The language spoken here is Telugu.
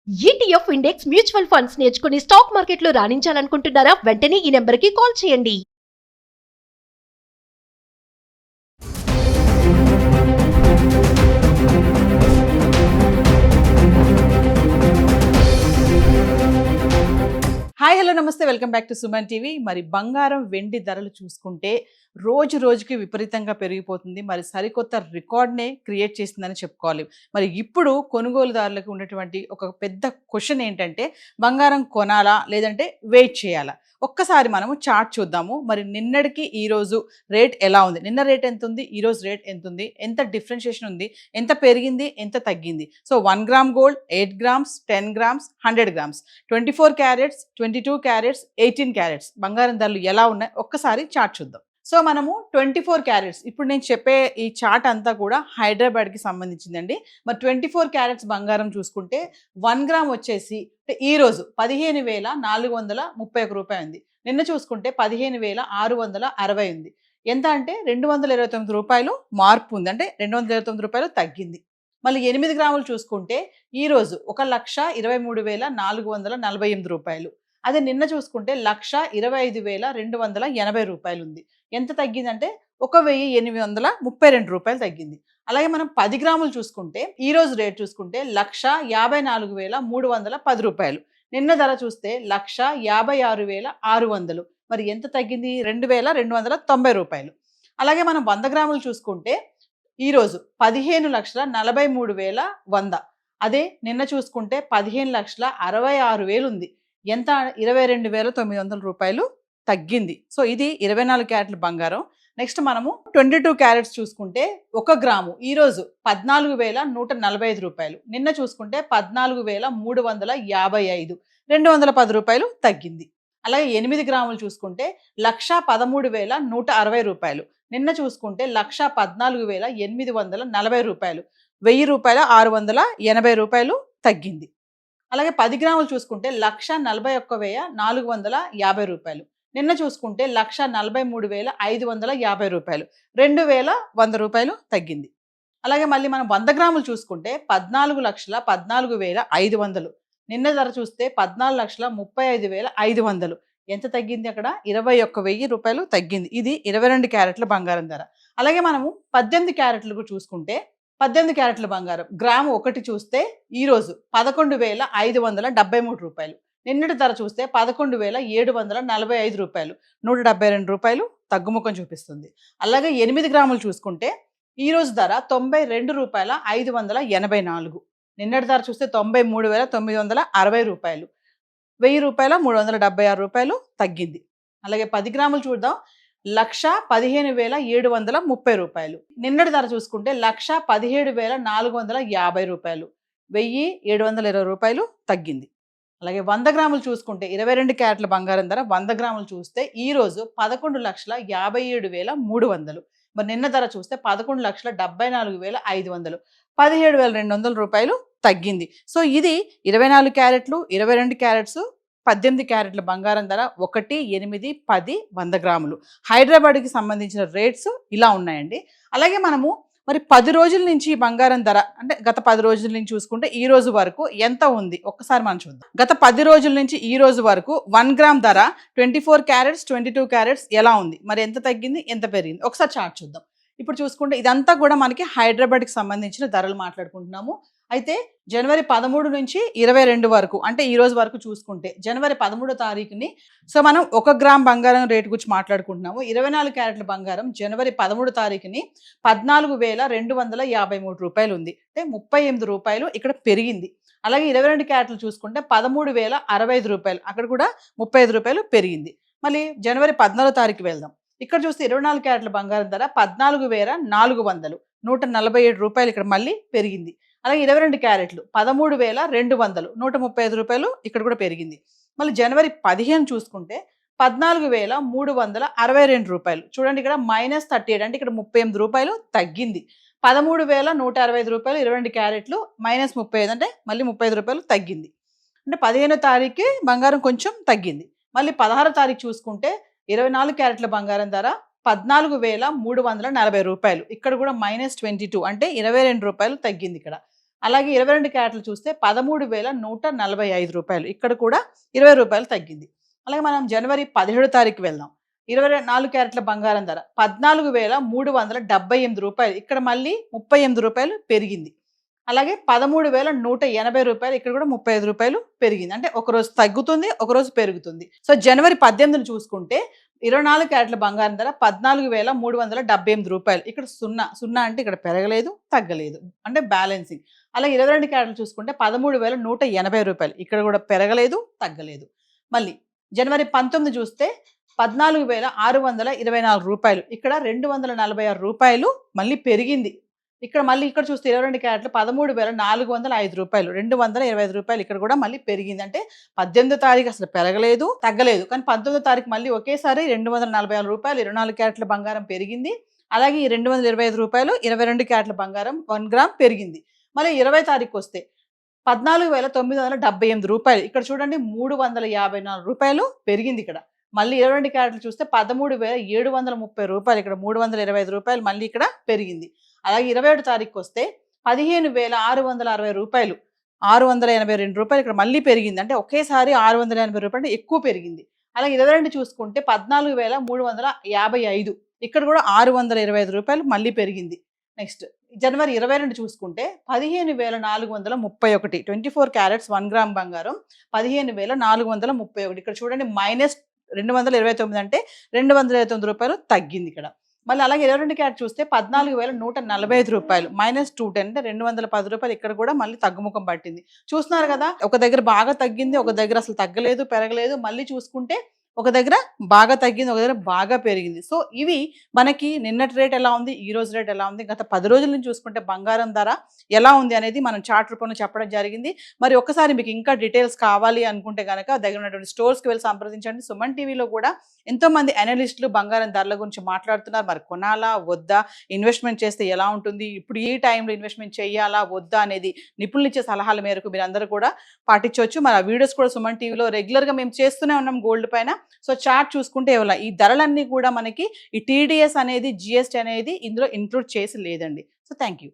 ఈటీఎఫ్ ఇండెక్స్ మ్యూచువల్ ఫండ్స్ నేర్చుకుని స్టాక్ మార్కెట్లో రాణించాలనుకుంటున్నారా? వెంటనే ఈ నెంబర్కి కాల్ చేయండి. హాయ్ హలో నమస్తే, welcome back to Suman TV. మరి బంగారం వెండి ధరలు చూసుకుంటే రోజు రోజుకి విపరీతంగా పెరిగిపోతుంది. మరి సరికొత్త రికార్డ్నే క్రియేట్ చేసిందని చెప్పుకోవాలి. మరి ఇప్పుడు కొనుగోలుదారులకు ఉన్నటువంటి ఒక పెద్ద క్వశ్చన్ ఏంటంటే, బంగారం కొనాలా లేదంటే వెయిట్ చేయాలా? ఒక్కసారి మనము చార్ట్ చూద్దాము. మరి నిన్నటికి ఈ రోజు రేట్ ఎలా ఉంది, నిన్న రేట్ ఎంత ఉంది, ఈ రోజు రేట్ ఎంత ఉంది, ఎంత డిఫరెన్షియేషన్ ఉంది, ఎంత పెరిగింది, ఎంత తగ్గింది. So 1 gram gold, 8 grams, 10 grams, 100 grams, 24 carats, 22 carats, 18 carats బంగారం ధరలు ఎలా ఉన్నాయి ఒక్కసారి చార్ట్ చూద్దాం. సో మనము 24 క్యారెట్స్, ఇప్పుడు నేను చెప్పే ఈ చార్ట్ అంతా కూడా హైదరాబాద్కి సంబంధించిందండి. మరి 24 క్యారెట్స్ బంగారం చూసుకుంటే 1 గ్రామ్ వచ్చేసి ఈరోజు 15,431 రూపాయలు ఉంది. నిన్న చూసుకుంటే 15,660 ఉంది. ఎంత అంటే 229 రూపాయలు మార్పు ఉంది, అంటే 229 రూపాయలు తగ్గింది. మళ్ళీ 8 గ్రాములు చూసుకుంటే ఈరోజు 1,23,448 రూపాయలు. అదే నిన్న చూసుకుంటే 1,25,280 రూపాయలు ఉంది. ఎంత తగ్గిందంటే 1,832 రూపాయలు తగ్గింది. అలాగే మనం 10 గ్రాములు చూసుకుంటే ఈ రోజు రేట్ చూసుకుంటే 1,54,310 రూపాయలు. నిన్న ధర చూస్తే 1,56,600. మరి ఎంత తగ్గింది? 2,290 రూపాయలు. అలాగే మనం 100 గ్రాములు చూసుకుంటే ఈరోజు 15,43,100. అదే నిన్న చూసుకుంటే 15,66,000 ఉంది. ఎంత? 22,900 రూపాయలు తగ్గింది. సో ఇది 24 క్యారెట్ల బంగారం. నెక్స్ట్ మనము 22 క్యారెట్స్ చూసుకుంటే 1 గ్రాము ఈరోజు 14,145 రూపాయలు. నిన్న చూసుకుంటే 14,355, 210 రూపాయలు తగ్గింది. అలాగే 8 గ్రాములు చూసుకుంటే 1,13,160 రూపాయలు. నిన్న చూసుకుంటే 1,14,840 రూపాయలు, 1000 రూపాయల 680 రూపాయలు తగ్గింది. అలాగే 10 గ్రాములు చూసుకుంటే 1,41,450 రూపాయలు. నిన్న చూసుకుంటే 1,43,550 రూపాయలు, 2,100 రూపాయలు తగ్గింది. అలాగే మళ్ళీ మనం 100 గ్రాములు చూసుకుంటే 14,14,500. నిన్న ధర చూస్తే 14,35,500. ఎంత తగ్గింది? అక్కడ 21,000 రూపాయలు తగ్గింది. ఇది 22 క్యారెట్ల బంగారం ధర. అలాగే మనము 18 క్యారెట్లకు చూసుకుంటే 18 క్యారెట్ల బంగారం గ్రాము ఒకటి చూస్తే ఈరోజు 11,573 రూపాయలు. నిన్నటి ధర చూస్తే 11,745 రూపాయలు, 172 రూపాయలు తగ్గుముఖం చూపిస్తుంది. అలాగే 8 గ్రాములు చూసుకుంటే ఈరోజు ధర 92,584. నిన్నటి ధర చూస్తే 93,960 రూపాయలు, 1000 రూపాయల 376 రూపాయలు తగ్గింది. అలాగే 10 గ్రాములు చూద్దాం. 1,15,730 రూపాయలు. నిన్నటి ధర చూసుకుంటే 1,17,450 రూపాయలు, 1,720 రూపాయలు తగ్గింది. అలాగే 100 గ్రాములు చూసుకుంటే 22 క్యారెట్ల బంగారం ధర 100 గ్రాములు చూస్తే ఈరోజు 11,57,300. మరి నిన్న ధర చూస్తే 11,74,500, 17,200 రూపాయలు తగ్గింది. సో ఇది 24 క్యారెట్లు, 22 క్యారెట్స్, 18 క్యారెట్ల బంగారం ధర 1, 8, 10, 100 గ్రాములు. హైదరాబాద్కి సంబంధించిన రేట్స్ ఇలా ఉన్నాయండి. అలాగే మనము మరి 10 రోజుల నుంచి బంగారం ధర, అంటే గత 10 రోజుల నుంచి చూసుకుంటే ఈ రోజు వరకు ఎంత ఉంది ఒక్కసారి మనం చూద్దాం. గత 10 రోజుల నుంచి ఈ రోజు వరకు 1 గ్రామ్ ధర 24 క్యారెట్స్, 22 క్యారెట్స్ ఎలా ఉంది, మరి ఎంత తగ్గింది, ఎంత పెరిగింది ఒకసారి చార్ట్ చూద్దాం. ఇప్పుడు చూసుకుంటే ఇదంతా కూడా మనకి హైదరాబాద్కి సంబంధించిన ధరలు మాట్లాడుకుంటున్నాము. అయితే జనవరి 13 నుంచి 22 వరకు, అంటే ఈ రోజు వరకు చూసుకుంటే జనవరి 13వ తారీఖుని, సో మనం 1 గ్రామ్ బంగారం రేటు గురించి మాట్లాడుకుంటున్నాము. 24 క్యారెట్ల బంగారం జనవరి 13 తారీఖుని 14,253 రూపాయలు ఉంది, అంటే 38 రూపాయలు ఇక్కడ పెరిగింది. అలాగే 22 క్యారెట్లు చూసుకుంటే 13,065 రూపాయలు, అక్కడ కూడా 35 రూపాయలు పెరిగింది. మళ్ళీ జనవరి 14వ తారీఖు వెళ్దాం. ఇక్కడ చూస్తే 24 క్యారెట్ల బంగారం ధర 14,400, 147 రూపాయలు ఇక్కడ మళ్ళీ పెరిగింది. అలాగే 22 క్యారెట్లు 13,200, 135 రూపాయలు ఇక్కడ కూడా పెరిగింది. మళ్ళీ జనవరి 15 చూసుకుంటే 14,362 రూపాయలు, చూడండి ఇక్కడ -38, అంటే ఇక్కడ 38 రూపాయలు తగ్గింది. 13,165 రూపాయలు 22 క్యారెట్లు, -35, అంటే మళ్ళీ 35 రూపాయలు తగ్గింది. అంటే 15వ తారీఖు బంగారం కొంచెం తగ్గింది. మళ్ళీ 16వ తారీఖు చూసుకుంటే 24 క్యారెట్ల బంగారం ధర 14,340 రూపాయలు, ఇక్కడ కూడా -22, అంటే 22 రూపాయలు తగ్గింది ఇక్కడ. అలాగే 22 క్యారెట్లు చూస్తే 13,145 రూపాయలు. ఇక్కడ కూడా 20 రూపాయలు తగ్గింది. అలాగే మనం జనవరి 17 తారీఖు వెళ్దాం. 24 క్యారెట్ల బంగారం ధర 14,378 రూపాయలు. ఇక్కడ మళ్ళీ 38 రూపాయలు పెరిగింది. అలాగే 13,180 రూపాయలు. ఇక్కడ కూడా 35 రూపాయలు పెరిగింది. అంటే ఒకరోజు తగ్గుతుంది, ఒకరోజు పెరుగుతుంది. సో జనవరి 18 చూసుకుంటే 24 క్యారెట్ల బంగారం ధర 14,378 రూపాయలు. ఇక్కడ సున్నా అంటే ఇక్కడ పెరగలేదు, తగ్గలేదు, అంటే బ్యాలెన్సింగ్. అలాగే 22 క్యారెట్లు చూసుకుంటే 13,180 రూపాయలు. ఇక్కడ కూడా పెరగలేదు, తగ్గలేదు. మళ్ళీ జనవరి 19 చూస్తే 14,624 రూపాయలు. ఇక్కడ 246 రూపాయలు మళ్ళీ పెరిగింది. ఇక్కడ చూస్తే 22 క్యారెట్లు 13,405 రూపాయలు, 225 రూపాయలు. ఇక్కడ కూడా మళ్ళీ పెరిగింది. అంటే 18వ తారీఖు అసలు పెరగలేదు, తగ్గలేదు. కానీ 19వ తారీఖు మళ్ళీ ఒకేసారి 246 రూపాయలు 24 క్యారెట్ల బంగారం పెరిగింది. అలాగే ఈ 225 రూపాయలు 22 క్యారెట్ల బంగారం 1 గ్రామ్ పెరిగింది. మళ్ళీ 20వ తారీఖు వస్తే 14,978 రూపాయలు. ఇక్కడ చూడండి 354 రూపాయలు పెరిగింది. ఇక్కడ మళ్ళీ 22 క్యారెట్లు చూస్తే 13,730 రూపాయలు. ఇక్కడ 325 రూపాయలు మళ్ళీ ఇక్కడ పెరిగింది. అలాగే 27 తారీఖు వస్తే 15,660 రూపాయలు, 682 రూపాయలు. ఇక్కడ మళ్ళీ పెరిగింది. అంటే ఒకేసారి 680 రూపాయలు ఎక్కువ పెరిగింది. అలాగే 22 చూసుకుంటే 14,355. ఇక్కడ కూడా 625 రూపాయలు మళ్ళీ పెరిగింది. నెక్స్ట్ జనవరి 22 చూసుకుంటే 15,431, 24 క్యారెట్స్ 1 గ్రామ్ బంగారం 15,431. ఇక్కడ చూడండి -229, అంటే 229 రూపాయలు తగ్గింది ఇక్కడ. మళ్ళీ అలాగే 22 క్యారెట్ చూస్తే 14,145 రూపాయలు, -210, అంటే 210 రూపాయలు. ఇక్కడ కూడా మళ్ళీ తగ్గుముఖం పట్టింది. చూస్తున్నారు కదా, ఒక దగ్గర బాగా తగ్గింది, ఒక దగ్గర అసలు తగ్గలేదు, పెరగలేదు. మళ్ళీ చూసుకుంటే ఒక దగ్గర బాగా తగ్గింది, ఒక దగ్గర బాగా పెరిగింది. సో ఇవి మనకి నిన్నటి రేట్ ఎలా ఉంది, ఈ రోజు రేట్ ఎలా ఉంది, గత 10 రోజుల నుంచి చూసుకుంటే బంగారం ధర ఎలా ఉంది అనేది మనం చార్ట్ రూపంలో చెప్పడం జరిగింది. మరి ఒక్కసారి మీకు ఇంకా డీటెయిల్స్ కావాలి అనుకుంటే కనుక దగ్గర ఉన్నటువంటి స్టోర్స్కి వెళ్ళి సంప్రదించండి. సుమన్ టీవీలో కూడా ఎంతోమంది అనలిస్టులు బంగారం ధరల గురించి మాట్లాడుతున్నారు. మరి కొనాలా వద్దా, ఇన్వెస్ట్మెంట్ చేస్తే ఎలా ఉంటుంది, ఇప్పుడు ఈ టైంలో ఇన్వెస్ట్మెంట్ చేయాలా వద్దా అనేది నిపుణులు ఇచ్చే సలహాల మేరకు మీరు అందరూ కూడా పాటించవచ్చు. మరి ఆ వీడియోస్ కూడా సుమన్ టీవీలో రెగ్యులర్గా మేము చేస్తూనే ఉన్నాం గోల్డ్ పైన. సో చార్ట్ చూసుకుంటే ఈ ధరలన్నీ కూడా మనకి ఈ TDS అనేది, GST అనేది ఇందులో ఇంక్లూడ్ చేసి లేదండి. So thank you.